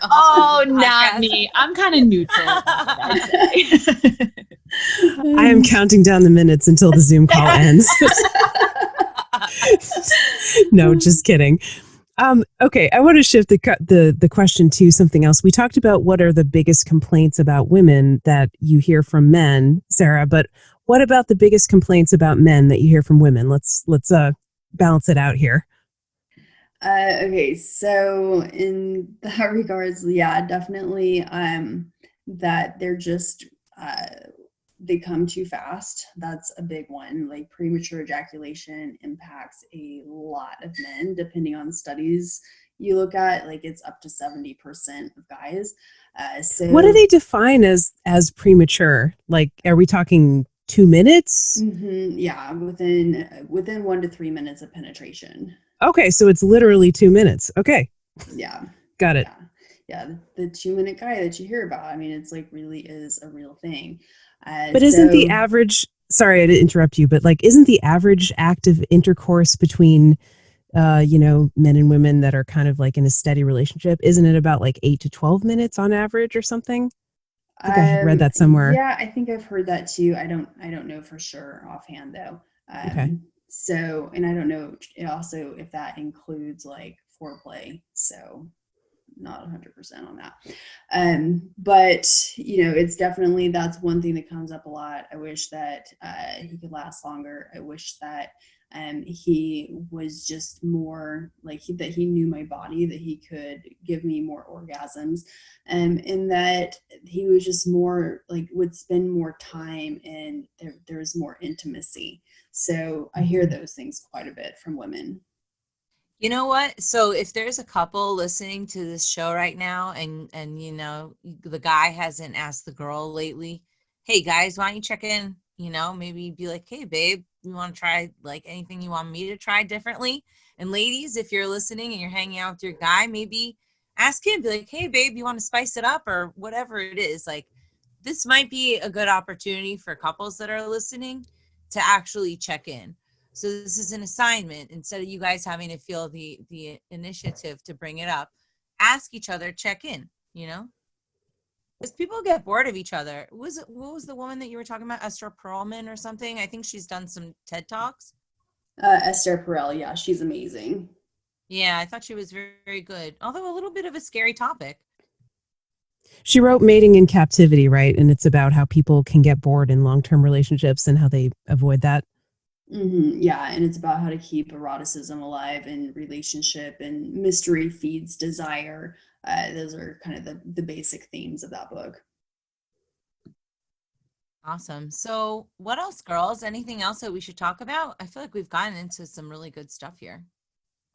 not me. I'm kind of neutral. I'd say. I am counting down the minutes until the Zoom call ends. No, just kidding. Okay, I want to shift the question to something else. We talked about what are the biggest complaints about women that you hear from men, Sarrah, but what about the biggest complaints about men that you hear from women? Let's balance it out here. Okay, so in that regards, yeah, definitely that they're just they come too fast. That's a big one. Like premature ejaculation impacts a lot of men, depending on studies you look at. Like it's up to 70% of guys. So what do they define as premature? Like, are we talking 2 minutes? Mm-hmm, yeah, within 1 to 3 minutes of penetration. Okay, so it's literally 2 minutes. Okay. Yeah. Got it. Yeah, the 2-minute guy that you hear about. I mean, it's like really is a real thing. But isn't the average, sorry to interrupt you, but like, isn't the average act of intercourse between, men and women that are kind of like in a steady relationship, isn't it about like 8 to 12 minutes on average or something? I think I had read that somewhere. Yeah, I think I've heard that too. I don't know for sure offhand though. Okay. So, and I don't know also if that includes like foreplay. So not 100% on that. But it's definitely, that's one thing that comes up a lot. I wish that he could last longer. I wish that he was just more like that he knew my body, that he could give me more orgasms, and that he was just more like would spend more time and there's more intimacy. So I hear those things quite a bit from women. You know what? So if there's a couple listening to this show right now and you know, the guy hasn't asked the girl lately, hey guys, why don't you check in? You know, maybe be like, hey babe, you want to try like anything you want me to try differently? And ladies, if you're listening and you're hanging out with your guy, maybe ask him, be like, hey babe, you want to spice it up or whatever it is. Like this might be a good opportunity for couples that are listening to actually check in. So this is an assignment. Instead of you guys having to feel the initiative to bring it up, ask each other, check in, you know? Because people get bored of each other. What was the woman that you were talking about? Esther Perelman or something? I think she's done some TED Talks. Esther Perel, yeah, she's amazing. Yeah, I thought she was very, very good. Although a little bit of a scary topic. She wrote Mating in Captivity, right? And it's about how people can get bored in long-term relationships and how they avoid that. Yeah, and it's about how to keep eroticism alive in relationship, and mystery feeds desire. Those are kind of the basic themes of that book. Awesome. So what else, girls? Anything else that we should talk about? I feel like we've gotten into some really good stuff here.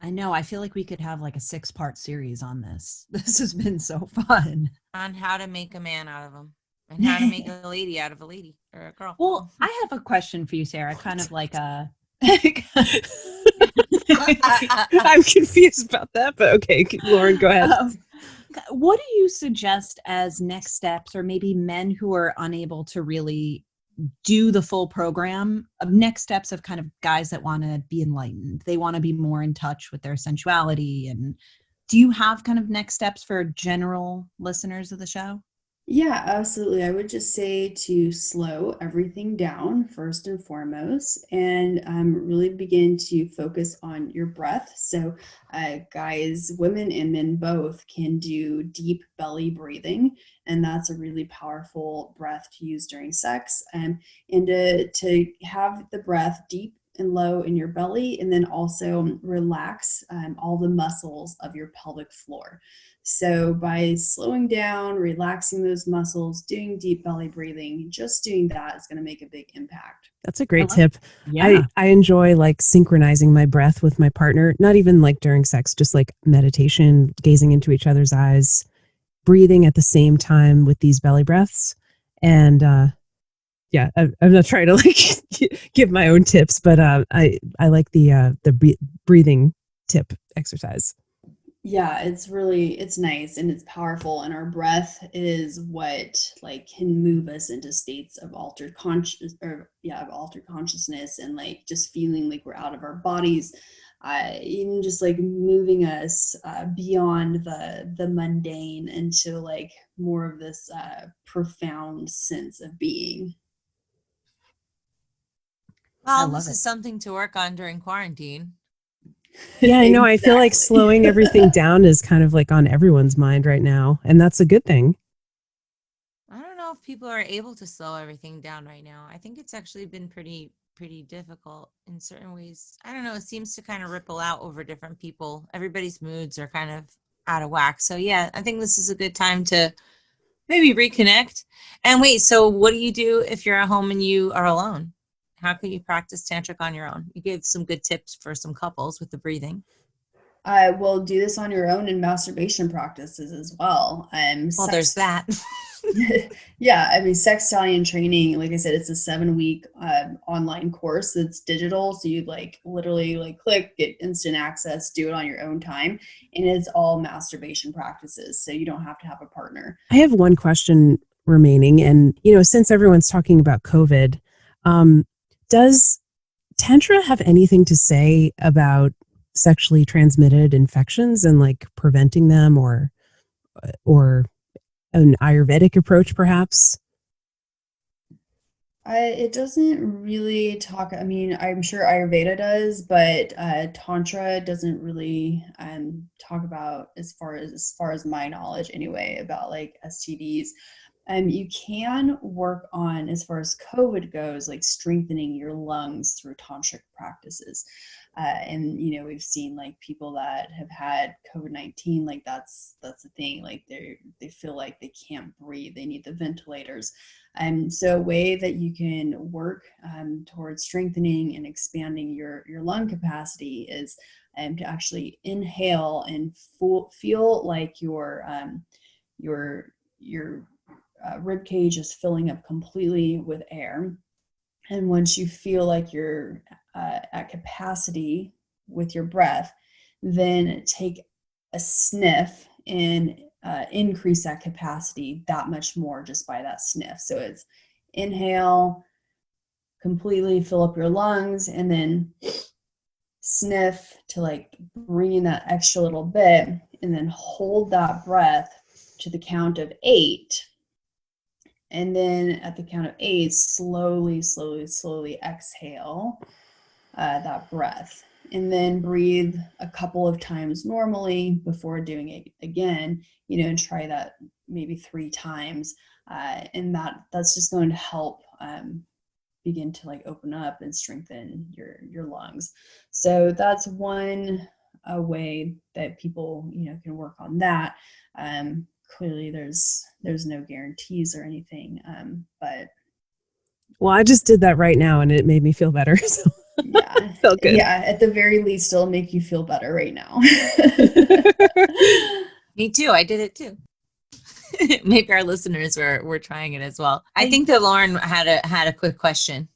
I know. I feel like we could have like a 6-part series on this. This has been so fun. On how to make a man out of him and how to make a lady out of a lady or a girl. Well, I have a question for you, Sarah, kind of like a I'm confused about that, but okay, Lauren, go ahead. What do you suggest as next steps, or maybe men who are unable to really do the full program of next steps of kind of guys that want to be enlightened? They want to be more in touch with their sensuality. And do you have kind of next steps for general listeners of the show? Yeah, absolutely. I would just say to slow everything down first and foremost, and really begin to focus on your breath. So, guys, women, and men both can do deep belly breathing, and that's a really powerful breath to use during sex. And to have the breath deep and low in your belly, and then also relax all the muscles of your pelvic floor. So by slowing down, relaxing those muscles, doing deep belly breathing, just doing that is going to make a big impact. That's a great tip. Yeah. I enjoy like synchronizing my breath with my partner, not even like during sex, just like meditation, gazing into each other's eyes, breathing at the same time with these belly breaths. And yeah, I'm not trying to like give my own tips, but I like the breathing tip exercise. Yeah, it's nice and it's powerful, and our breath is what like can move us into states of altered consciousness, and like just feeling like we're out of our bodies, even just like moving us beyond the mundane into like more of this profound sense of being. Well, this is something to work on during quarantine. Yeah, I know. I feel like slowing everything down is kind of like on everyone's mind right now, and that's a good thing. I don't know if people are able to slow everything down right now. I think it's actually been pretty difficult in certain ways. I don't know. It seems to kind of ripple out over different people. Everybody's moods are kind of out of whack. So yeah, I think this is a good time to maybe reconnect. And wait, so what do you do if you're at home and you are alone? How can you practice tantric on your own? You gave some good tips for some couples with the breathing. Will do this on your own in masturbation practices as well. Well, there's that. Yeah, I mean, sexuality training, like I said, it's a 7-week online course that's digital. So you like literally like click, get instant access, do it on your own time. And it's all masturbation practices. So you don't have to have a partner. I have one question remaining. And, you know, since everyone's talking about COVID, does Tantra have anything to say about sexually transmitted infections and like preventing them, or an Ayurvedic approach perhaps? It doesn't really talk. I mean, I'm sure Ayurveda does, but Tantra doesn't really talk about, as far as my knowledge anyway, about like STDs. You can work on, as far as COVID goes, like strengthening your lungs through tantric practices. And you know, we've seen like people that have had COVID-19, like that's the thing. Like they feel like they can't breathe, they need the ventilators. And so a way that you can work towards strengthening and expanding your lung capacity is to actually inhale and feel like your rib cage is filling up completely with air. And once you feel like you're at capacity with your breath, then take a sniff and increase that capacity that much more just by that sniff. So it's inhale, completely fill up your lungs, and then sniff to like bring in that extra little bit, and then hold that breath to the count of 8. And then at the count of 8, slowly exhale that breath. And then breathe a couple of times normally before doing it again, and try that maybe 3 times. And that's just going to help begin to like open up and strengthen your lungs. So that's one way that people, can work on that. Clearly there's no guarantees or anything, but well, I just did that right now and it made me feel better. So yeah, felt good. Yeah, at the very least it'll make you feel better right now. Me too. I did it too. Maybe our listeners were trying it as well. I think that Lauren had a quick question.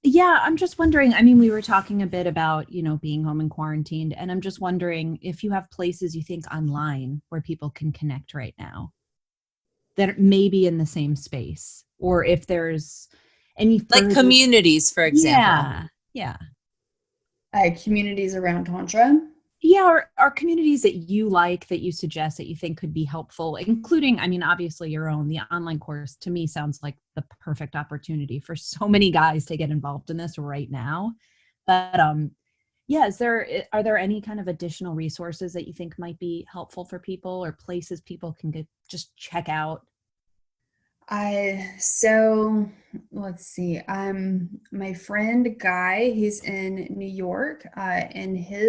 Yeah, I'm just wondering, I mean, we were talking a bit about, being home and quarantined, and I'm just wondering if you have places you think online where people can connect right now that may be in the same space, or if there's any like communities, for example. Yeah. Communities around Tantra. Yeah, or communities that you like, that you suggest, that you think could be helpful, including, I mean, obviously your own. The online course to me sounds like the perfect opportunity for so many guys to get involved in this right now. But yeah, are there any kind of additional resources that you think might be helpful for people, or places people can just check out? So let's see. My friend Guy, he's in New York, and he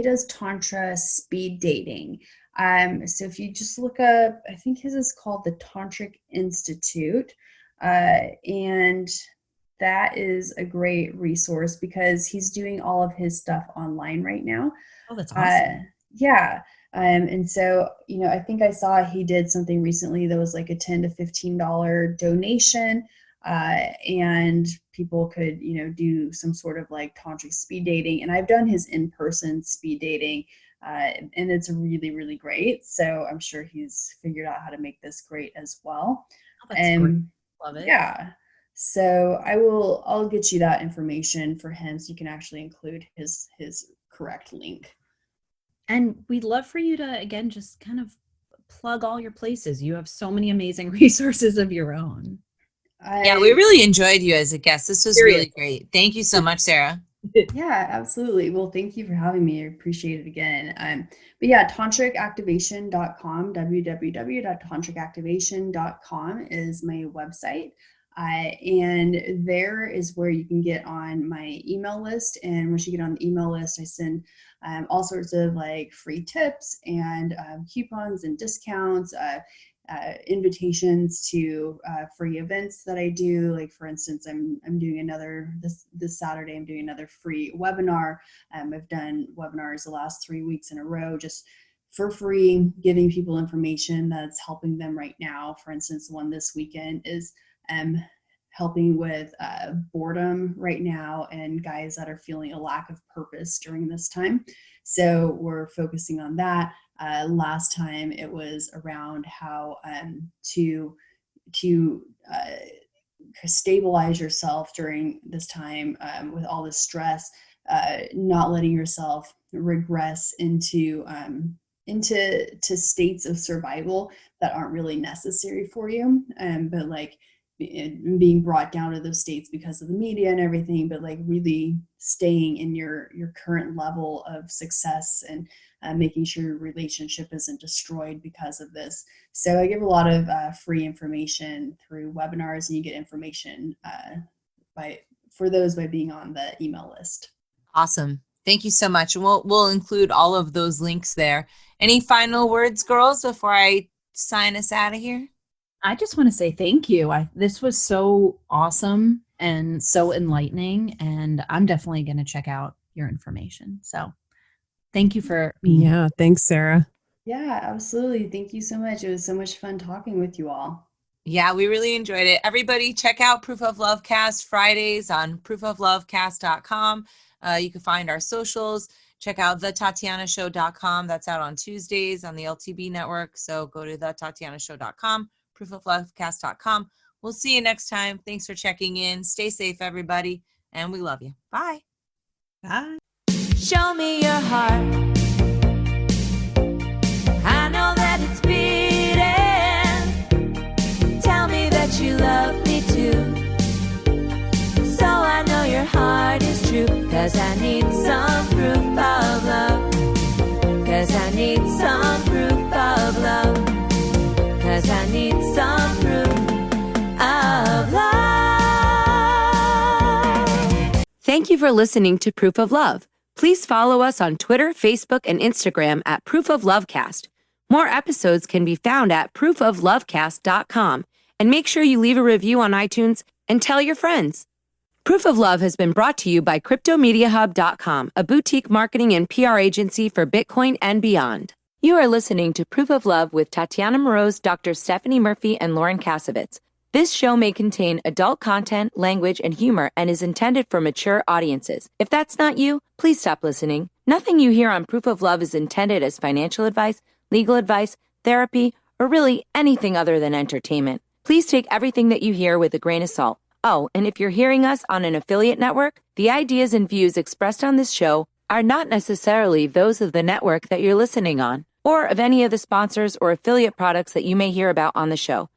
does Tantra speed dating. So if you just look up, I think his is called the Tantric Institute, and that is a great resource because he's doing all of his stuff online right now. Oh, that's awesome. Yeah. And so, I think I saw he did something recently that was like a $10 to $15 donation, and people could, do some sort of like tantric speed dating. And I've done his in-person speed dating, and it's really, really great. So I'm sure he's figured out how to make this great as well. Oh, that's great. Love it. Yeah. So I'll get you that information for him so you can actually include his correct link. And we'd love for you to, again, just kind of plug all your places. You have so many amazing resources of your own. Yeah, we really enjoyed you as a guest. This was really great. Thank you so much, Sarrah. Yeah, absolutely. Well, thank you for having me. I appreciate it again. But yeah, tantricactivation.com, www.tantricactivation.com is my website. And there is where you can get on my email list. And once you get on the email list, I send all sorts of like free tips and coupons and discounts, invitations to free events that I do. Like for instance, I'm doing this Saturday, I'm doing another free webinar. I've done webinars the last 3 weeks in a row, just for free, giving people information that's helping them right now. For instance, the one this weekend is helping with boredom right now and guys that are feeling a lack of purpose during this time. So we're focusing on that. Last time it was around how to stabilize yourself during this time with all this stress, not letting yourself regress into states of survival that aren't really necessary for you, but like being brought down to those states because of the media and everything, but like really staying in your current level of success and making sure your relationship isn't destroyed because of this. So I give a lot of free information through webinars, and you get information by being on the email list. Awesome. Thank you so much. And we'll include all of those links there. Any final words, girls, before I sign us out of here? I just want to say thank you. This was so awesome and so enlightening, and I'm definitely going to check out your information. So thank you for being here. Yeah, thanks, Sarah. Yeah, absolutely. Thank you so much. It was so much fun talking with you all. Yeah, we really enjoyed it. Everybody check out Proof of Love Cast Fridays on proofoflovecast.com. You can find our socials. Check out thetatianashow.com. That's out on Tuesdays on the LTB network. So go to thetatianashow.com, proofoflovecast.com. We'll see you next time. Thanks for checking in. Stay safe, everybody. And we love you. Bye. Bye. Show me your heart. I know that it's beating. Tell me that you love me too. So I know your heart is true. 'Cause I need some proof of love. 'Cause I need some proof of love. 'Cause I need some proof of love. Thank you for listening to Proof of Love. Please follow us on Twitter, Facebook, and Instagram at Proof of Lovecast. More episodes can be found at proofoflovecast.com. And make sure you leave a review on iTunes and tell your friends. Proof of Love has been brought to you by CryptoMediaHub.com, a boutique marketing and PR agency for Bitcoin and beyond. You are listening to Proof of Love with Tatiana Moroz, Dr. Stephanie Murphy, and Lauren Kasovitz. This show may contain adult content, language, and humor and is intended for mature audiences. If that's not you, please stop listening. Nothing you hear on Proof of Love is intended as financial advice, legal advice, therapy, or really anything other than entertainment. Please take everything that you hear with a grain of salt. Oh, and if you're hearing us on an affiliate network, the ideas and views expressed on this show are not necessarily those of the network that you're listening on, or of any of the sponsors or affiliate products that you may hear about on the show.